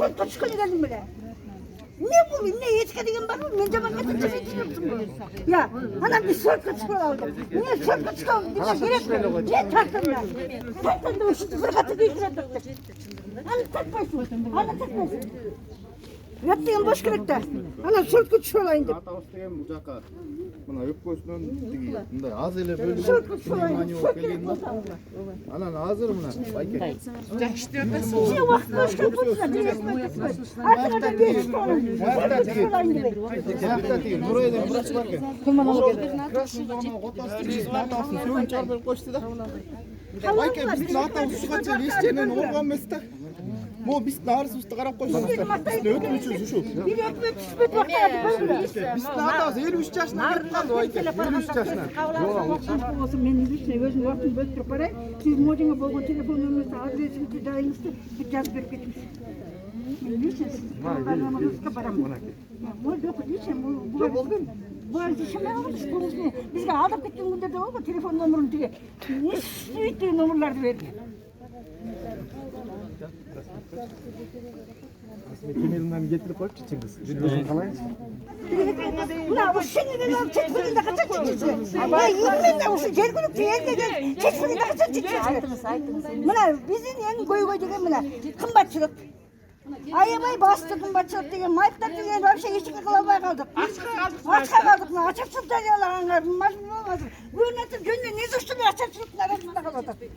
Sörtü çıkını geldim bile. Ne bu? Ne yetki деген var mı? Ben zaman getirdim bu. Ya, anam bir sörtü çıkaralım. Niye sörtü çıkaralım? Gerek yok. Ne taktın ben? Taktın da uçtu. Bir katı büyütüre taktın. Hani takmasın. Hani takmasın. Yattığın boş gerekte. Ana sörtü çıkarayım деп. Атабыз деген бул жака мына өпкөсүнөн тиги мындай аз эле бөлүнүп Sörtü çıkarayım. Sörtü келген да. Анан азыр мына байке. Жакшы иштеп атасыз. Сен уақыт бош келіпсің. Артыңа беш тонын. Сörtü çıkarayım деп. Жакта тиги Нурай деген врач бар экен. Красный зона отасы атасын сөгүн чардырып койчу да. Байке биздин атабыз ушуга чейин эч жеринен ооруган эмес да. Мо биздин арызыбызды карап койсоңуздар. Биздин өтүнүчүбүз ушул. Bir ekmek түспет уақыт koyma. Биздин атабыз 53 жашына келип калды байке. 53 жашына. Болсын мен лично өзім уақытын бөліп тұрып барайын. Сіз мойныңа болған телефон нөміріңізді, адресіңізді, жайыңызды жазып беріп кетіңіз. Мен лично сіз бағдарламаңызға барамын. Мой доктор лично бұл бізге алдап кеткен күндерде ғой телефон нөмірін түге. Не істейді нөмірларды берді. Кемелімнен кетіріп қойып кетсеңіз. Жүргізін қалайыншы? Мына осы шенеден алып жеткізгенде қашан жеткізсіз? Елмен де осы жергілікті елдегі жеткізгенде қашан жеткізсіз? Мына біздің ең көйгөй деген мына қымбатшылық. Аябай басты қымбатшылық деген майыптар деген вообще ешқай қыла алмай қалдық. Ашқа қалдық, мына ашаршылық жариялағанға мажбүр болмасын. Губернатор жөнінен не үшін ашаршылықтың арасында қалып жатыр?